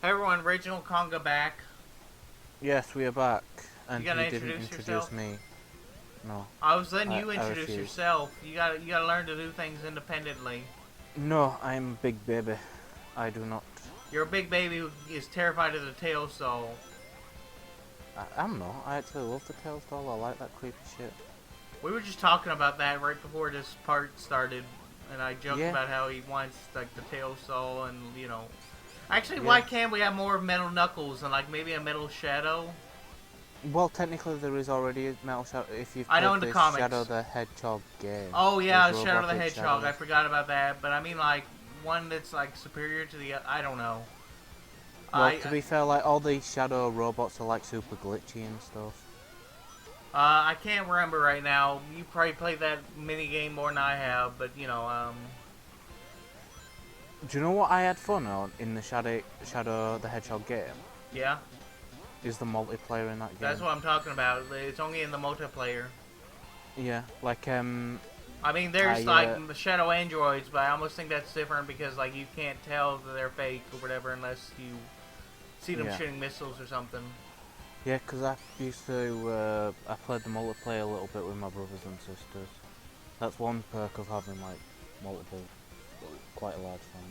Hey everyone, Reginald Konga back. Yes, we are back, You and gotta he didn't introduce introduce yourself. me. No, I was letting I, you I introduce refuse. yourself. You gotta learn to do things independently. No, I'm a big baby. I do not. You're a big baby who is terrified of the tail, so I'm not. I actually love the Tails doll. I like that creepy shit. we were just talking about that right before this part started, and I joked Yeah, about how he wants like the tail soul, and actually, why yeah. can't we have more Metal Knuckles and like maybe a Metal Shadow? Well, technically there is already a Metal Shadow. If you've I know played in the this Shadow comics. the Hedgehog game, Oh there's yeah, Shadow the Robotic Hedgehog. I Shadow. forgot about that, but I mean like one that's like superior to the. I don't know. Well, I to be fair, like all these Shadow robots are like super glitchy and stuff. I can't remember right now. You probably played that mini game more than I have, but Do you know what I had fun on in the Shadow the Hedgehog game? yeah, Is the multiplayer in that that's game? what I'm talking about. It's only in the multiplayer. Yeah, like I mean, there's I like shadow androids, but I almost think that's different because like you can't tell that they're fake or whatever unless you see them yeah. shooting missiles or something. Yeah, because I used to, I played the multiplayer a little bit with my brothers and sisters. That's one perk of having, like, multiple, quite a large family.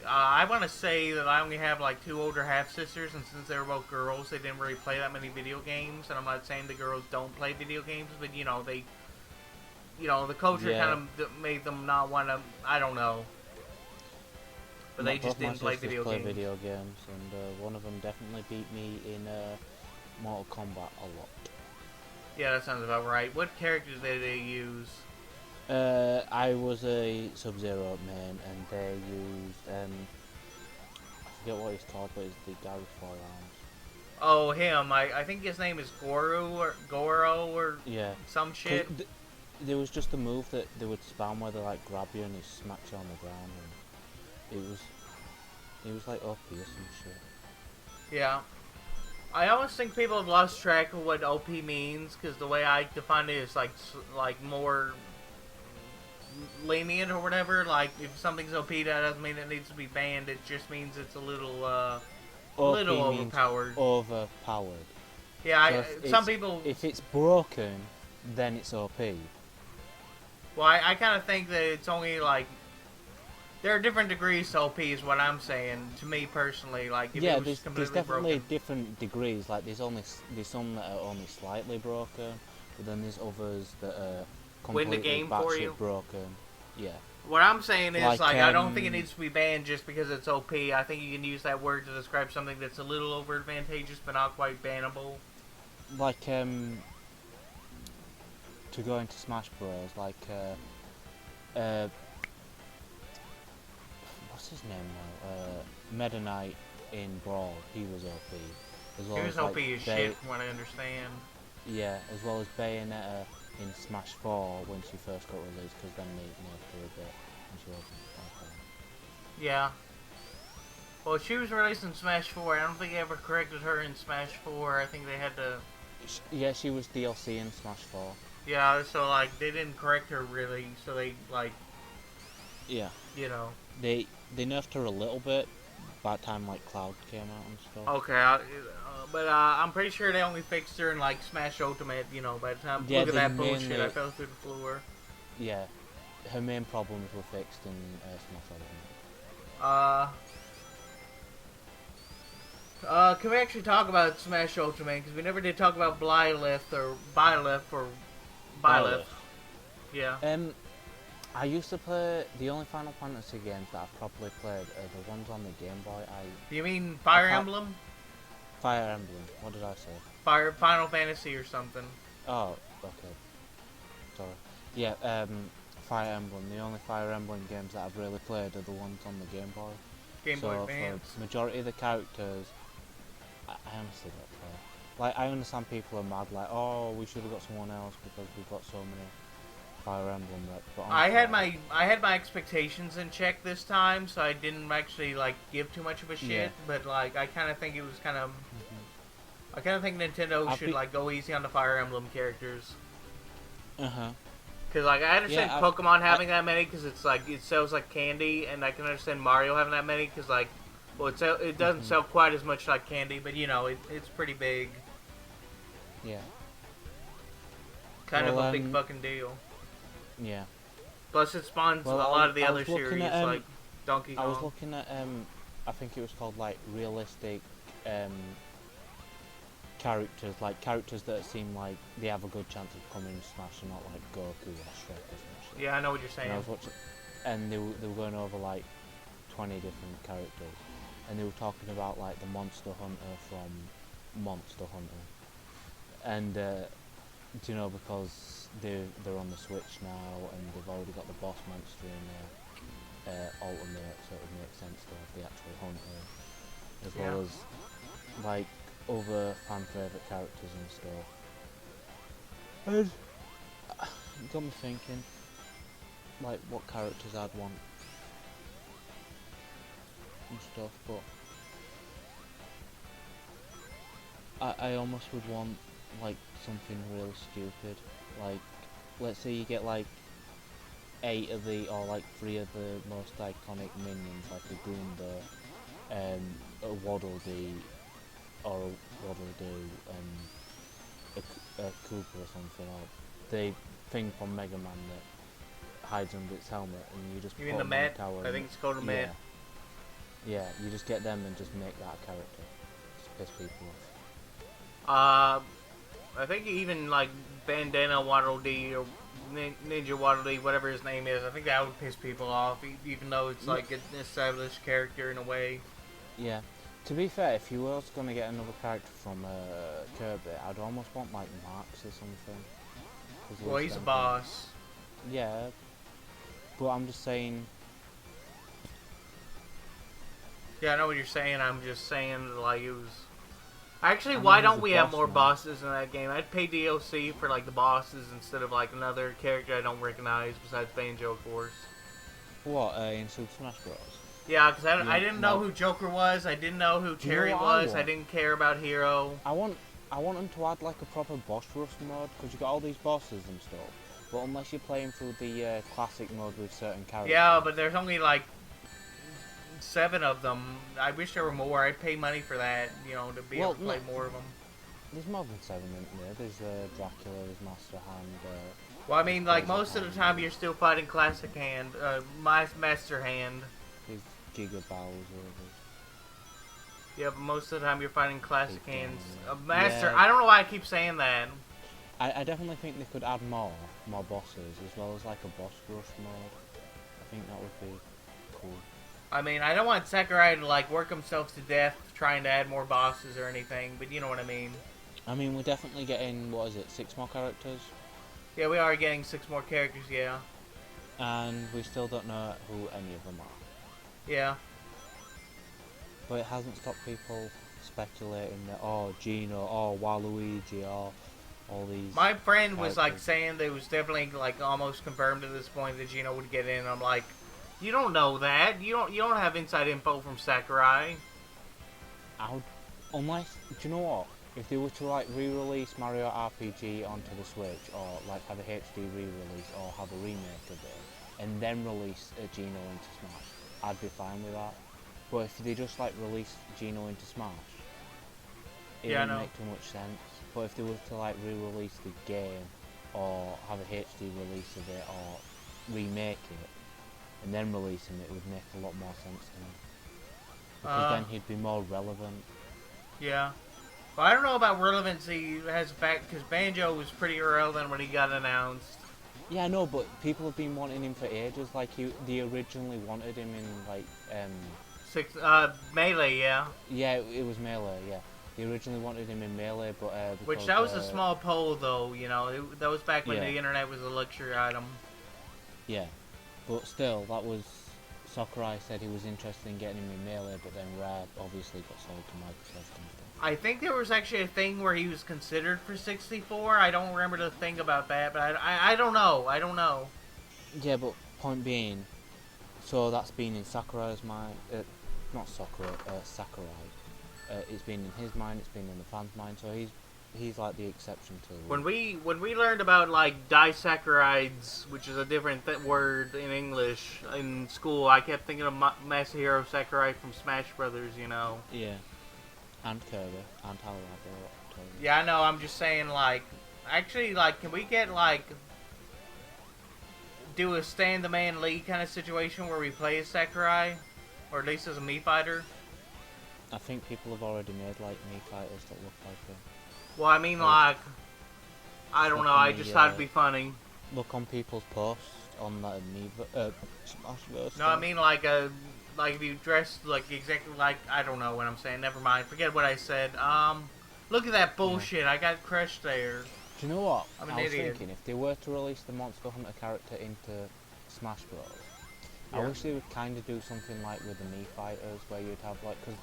I want to say that I only have like two older half sisters, and since they were both girls, they didn't really play that many video games. And I'm not saying the girls don't play video games, but the culture Yeah, kind of made them not want to. I don't know, but they just both my didn't play sisters video play games. video games, and one of them definitely beat me in Mortal Kombat a lot. Yeah, that sounds about right. What characters did they use? I was a Sub-Zero main, and they used, I forget what he's called, but it's the guy with 4 arms. Oh, him. I think his name is Goro or Yeah, some because shit. there was just a move that they would spam where they like grab you and they smack you on the ground, and it was like OP or some shit. Yeah. I always think people have lost track of what OP means because the way I define it is like more lenient or whatever. Like if something's OP, that doesn't mean it needs to be banned. It just means it's a little OP means overpowered. overpowered. Yeah, So some people. if it's broken, then it's OP. Well, I kind of think that it's only like there are different degrees to OP is what I'm saying. To me personally, like if Yeah, it was there's completely definitely broken. different degrees. Like there's some that are only slightly broken, but then there's others that are Win the completely game for batshit you. broken. Yeah. What I'm saying is, Like I don't think it needs to be banned just because it's OP. I think you can use that word to describe something that's a little over advantageous but not quite bannable. like to go into Smash Bros. Like what's his name now? Meta Knight in Brawl, he was OP. As well He was as OP like as shit, from what I understand. yeah, as well as Bayonetta in Smash 4 when she first got released, because then they nerfed her a bit and she wasn't okay. Yeah. Well, she was released in Smash 4. I don't think they ever corrected her in Smash 4. I think they had to. Yeah, she was DLC in Smash 4. Yeah, so like they didn't correct her really. So they like, Yeah, you know. they nerfed her a little bit by the time like Cloud came out and stuff. Okay, but I'm pretty sure they only fixed her in like Smash Ultimate. By the time Yeah, look at they that bullshit, mainly, I fell through the floor. yeah, her main problems were fixed in Smash Ultimate. Can we actually talk about Smash Ultimate? Because we never did talk about Byleth or Byleth. Yeah. I used to play the only Final Fantasy games that I've properly played are the ones on the Game Boy. You mean Fire Emblem? Fire Emblem. What did I say? Final Fantasy or something. Oh, okay. Sorry. Yeah, Fire Emblem. The only Fire Emblem games that I've really played are the ones on the Game Boy. Game Boy So Advance. for majority of the characters, I honestly don't care. Like, I understand people are mad, like, oh, we should have got someone else because we've got so many Fire Emblem reps. But honestly, I had my expectations in check this time, so I didn't actually like give too much of a shit. Yeah. But like, I kind of think it was kind of. I kind of think Nintendo should like go easy on the Fire Emblem characters. Because like I understand Yeah, Pokemon having that many because it's like it sells like candy, and I can understand Mario having that many because like Well, it doesn't sell quite as much like candy, but you know, it's pretty big. Yeah. Kind of a big fucking deal. Yeah. Plus, it spawns a lot of the other series, like Donkey Kong. I was looking at, I think it was called, like, realistic, characters, like, characters that seem like they have a good chance of coming in Smash and not, like, Goku or Shrek or something. Yeah, I know what you're saying. And I was watching, and they were going over, like, 20 different characters. And they were talking about, like, the Monster Hunter from Monster Hunter. And, do you know, because they're on the Switch now, and they've already got the boss monster in Ultimate, so it would make sense to have the actual hunter, as well as like other fan favourite characters and stuff. And it got me thinking, like what characters I'd want and stuff, but I almost would want like something real stupid, like let's say you get like 8 of the, or like 3 of the most iconic minions, like a Goomba, a Waddle Dee, or a Waddle Doo, a Koopa or something, or the thing from Mega Man that hides under its helmet, and you just put them in the tower. I think it's called a Med. Yeah, you just get them and just make that a character. Just piss people off. I think even like Bandana Waddle Dee or Ninja Waddle Dee, whatever his name is, I think that would piss people off, even though it's like an established character in a way. Yeah. To be fair, if you were going to get another character from Kirby, I'd almost want like Max or something. Well, he's a boss. Yeah. But I'm just saying... Yeah, I know what you're saying. I'm just saying, like, it was... Actually, why don't we have more bosses in that game? I'd pay DLC for, like, the bosses instead of, like, another character I don't recognize besides Banjo, of course. What, in Super Smash Bros? Yeah, because I didn't know who Joker was, I didn't know who Terry was, I didn't care about Hero. I want them to add, like, a proper boss rush mode, because you got all these bosses and stuff. But unless you're playing through the classic mode with certain characters... Yeah, but there's only, like... 7 of them. I wish there were more. I'd pay money for that, you know, to be able to play more of them. There's more than 7 in there. There's Dracula, there's Master Hand. Well, I mean, like most of the time you're still fighting Classic Hand, Master Hand. There's Giga Bowser. Yeah, but most of the time you're fighting Classic Hands. Master. Yeah. I don't know why I keep saying that. I definitely think they could add more bosses, as well as like a boss rush mode. I think that would be cool. I mean, I don't want Sakurai to, like, work himself to death trying to add more bosses or anything, but you know what I mean. I mean, we're definitely getting, 6 more characters? Yeah, we are getting 6 more characters, yeah. And we still don't know who any of them are. Yeah. But it hasn't stopped people speculating that, oh, Gino, oh, Waluigi, oh, all these... My friend was, like, saying that it was definitely, like, almost confirmed at this point that Gino would get in. I'm like... You don't know that. You don't have inside info from Sakurai. Unless, do you know what? If they were to like re-release Mario RPG onto the Switch, or like have a HD re-release, or have a remake of it, and then release a Geno into Smash, I'd be fine with that. But if they just like release Geno into Smash, it wouldn't make too much sense. But if they were to like re-release the game, or have a HD release of it, or remake it, and then releasing it would make a lot more sense to me. Because then he'd be more relevant. Yeah. Well, I don't know about relevancy as a fact, because Banjo was pretty irrelevant when he got announced. Yeah, I know, but people have been wanting him for ages. Like, they originally wanted him in, like, Melee, yeah. Yeah, it was Melee, yeah. They originally wanted him in Melee, but, because, which, that was a small poll, though, you know. That was back when the internet was a luxury item. Yeah. But still, that was... Sakurai said he was interested in getting him in Melee, but then Rare obviously got sold to Microsoft and stuff. I think there was actually a thing where he was considered for 64. I don't remember the thing about that, but I don't know. I don't know. Yeah, but point being, so that's been in Sakurai's mind... not Sakurai, Sakurai. It's been in his mind, it's been in the fans' mind, so he's he's like the exception to the When rule. we learned about like disaccharides, which is a different word in English in school, I kept thinking of Masahiro Sakurai from Smash Brothers. You know. Yeah, and Kirby, and Halo Laboratory. Yeah, I know. I'm just saying, like, actually, like, can we get like do a Stand the Man League kind of situation where we play as Sakurai, or at least as a Mii fighter? I think people have already made like Mii fighters that look like him. Well, I mean, like, I don't know. I just thought it'd be funny. Look on people's posts on that Smashverse. No, I mean like if you dressed like exactly like I don't know what I'm saying. Never mind. Forget what I said. Look at that bullshit. I got crushed there. Do you know what? I'm an I was idiot. thinking if they were to release the Monster Hunter character into Smash Bros, I Yeah. wish they would kind of do something like with the Mii fighters, where you'd have like, because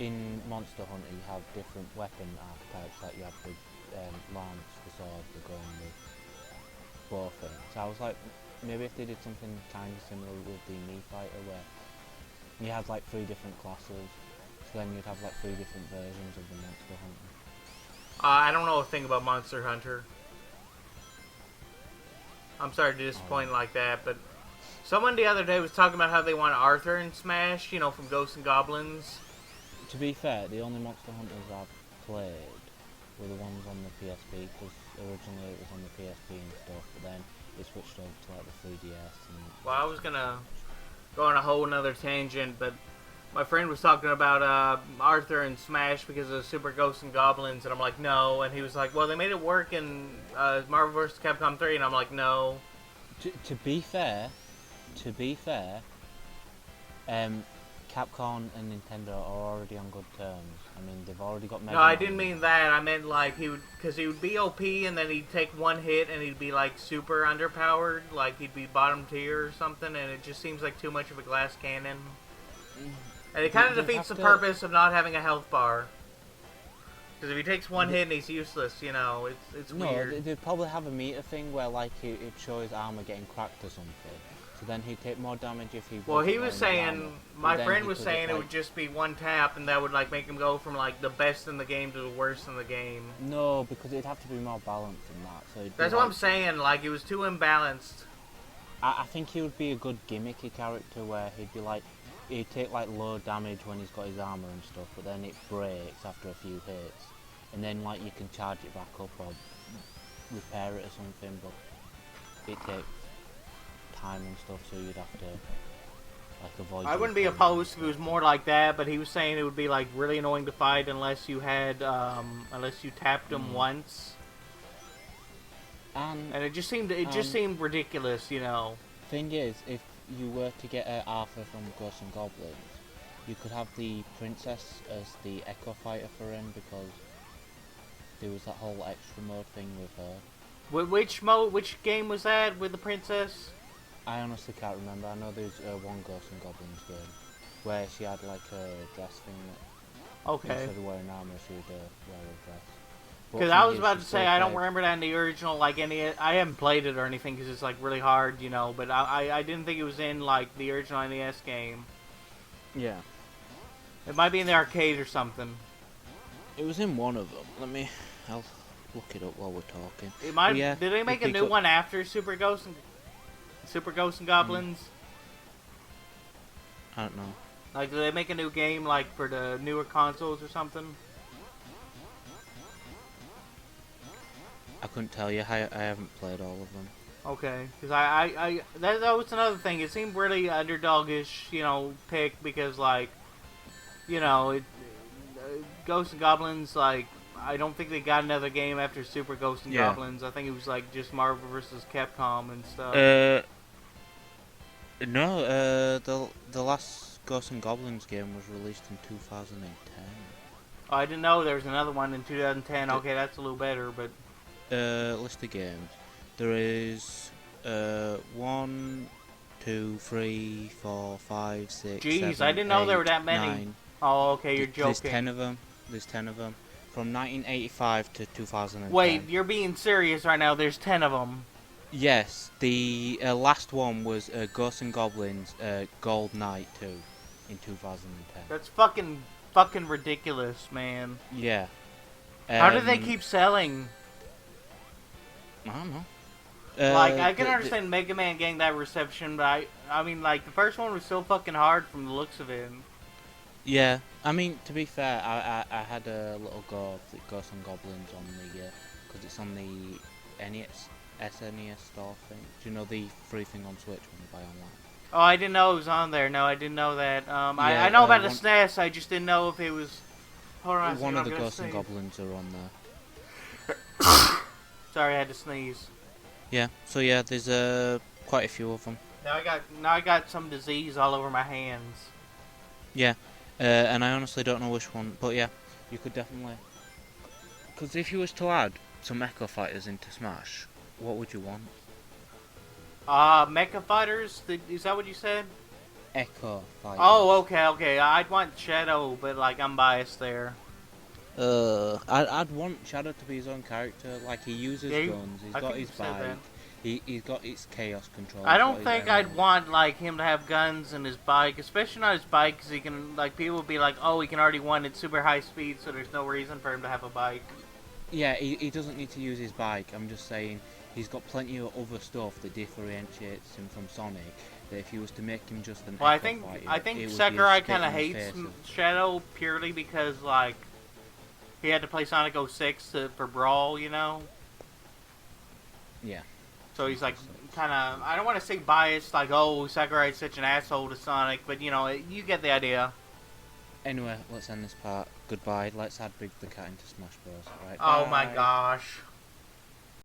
in Monster Hunter you have different weapon archetypes, like you have the lance, the sword, the gun, the bow thing. So I was like, maybe if they did something kind of similar with the Mii fighter, where you had like 3 different classes, so then you'd have like 3 different versions of the Monster Hunter. I don't know a thing about Monster Hunter. I'm sorry to disappoint like that, but someone the other day was talking about how they want Arthur in Smash, you know, from Ghosts and Goblins. To be fair, the only Monster Hunters I've played were the ones on the PSP, because originally it was on the PSP and stuff, but then it switched over to like the 3DS and... Well, I was gonna go on a whole nother tangent, but my friend was talking about Arthur in Smash because of Super Ghosts and Goblins, and I'm like, no. And he was like, well, they made it work in Marvel vs. Capcom 3, and I'm like, no. To be fair, Capcom and Nintendo are already on good terms. I mean, they've already got Mega No, I Man. didn't mean that. I meant like because he would be OP, and then he'd take one hit, and he'd be like super underpowered, like he'd be bottom tier or something, and it just seems like too much of a glass cannon. And it kind of defeats the purpose of not having a health bar. Because if he takes one hit and he's useless, you know, it's weird. No, they'd probably have a meter thing where like it'd show his armor getting cracked or something. So then he'd take more damage if he. Well, he wasn't was wearing saying, armor. my Then friend he was could, saying it like- would just be one tap, and that would like make him go from like the best in the game to the worst in the game. No, because it'd have to be more balanced than that. So it'd be That's what I'm like- saying. Like it was too imbalanced. I think he would be a good gimmicky character where he'd be like, he'd take like low damage when he's got his armor and stuff, but then it breaks after a few hits, and then like you can charge it back up or repair it or something, but it takes time and stuff, so you'd have to like avoid. I wouldn't be opposed if it was more like that, but he was saying it would be like really annoying to fight unless you had unless you tapped him once, And and it just seemed ridiculous, you know. thing is, if you were to get Arthur from Ghosts and Goblins, you could have the princess as the Echo Fighter for him, because there was that whole extra mode thing with her. Which game was that with the princess? I honestly can't remember. I know there's one Ghosts and Goblins game where she had like a dress thing that Okay. instead of wearing armor, she would wear a dress. But Because thing I was is, about to she's say so I don't bad. remember that in the original, like any. I haven't played it or anything because it's like really hard, you know. But I didn't think it was in like the original NES game. Yeah, It might be in the arcade or something. it was in one of them. I'll look it up while we're talking. It might. Yeah, Did they make a if they new could- one after Super Ghosts and Goblins? I don't know. Like, did they make a new game like for the newer consoles or something? I couldn't tell you. I haven't played all of them. Okay, because that was another thing. It seemed really underdogish, you know, pick because like, you know, Ghosts and Goblins, like, I don't think they got another game after Super Ghosts and Yeah. Goblins. I think it was like just Marvel vs. Capcom and stuff. No. The last Ghosts and Goblins game was released in 2010. Oh, I didn't know there was another one in 2010. Okay, that's a little better, but List of games. There is 1, 2, 3, 4, 5, 6. Jeez, 7, I didn't know there 8, were that many. 9. oh, okay, you're joking. There's 10 of them. From 1985 to 2010. Wait, you're being serious right now. There's 10 of them. Yes, the last one was Ghosts and Goblins Gold Knight 2 in 2010. That's fucking ridiculous, man. Yeah. How do they keep selling? I don't know. Like, I can understand Mega Man getting that reception, but I mean, like, the first one was so fucking hard from the looks of it. Yeah, I mean, to be fair, I had a little go of the Ghosts and Goblins on the, because it's on the SNES store thing. Do you know the free thing on Switch when you buy online? Oh, I didn't know it was on there. No, I didn't know that. I know about the SNES, I just didn't know if it was... Hold on, one of the Ghosts and Goblins are on there. Sorry, I had to sneeze. Yeah, so yeah, there's quite a few of them. Now I got some disease all over my hands. Yeah, and I honestly don't know which one, but yeah, you could definitely... Because if you was to add some Echo Fighters into Smash, what would you want? Mecha Fighters? Is that what you said? Echo Fighters. Oh, okay. I'd want Shadow, but, like, I'm biased there. I'd want Shadow to be his own character. Like, he uses guns, he's got his bike, he's got his chaos control. I don't think I'd want, like, him to have guns and his bike, especially not his bike, because he can, like, people would be like, oh, he can already run at super high speed, so there's no reason for him to have a bike. Yeah, he doesn't need to use his bike. I'm just saying, he's got plenty of other stuff that differentiates him from Sonic. That if you was to make him just an Well, Echo Fighter, I think Sakurai kind of hates Shadow purely because, like, he had to play Sonic 06 for Brawl, you know? Yeah. So he's, like, kind of, I don't want to say biased, like, oh, Sakurai's such an asshole to Sonic, but, you know, you get the idea. Anyway, let's end this part. Goodbye. Let's add Big the Cat into Smash Bros. Right, oh bye. my gosh.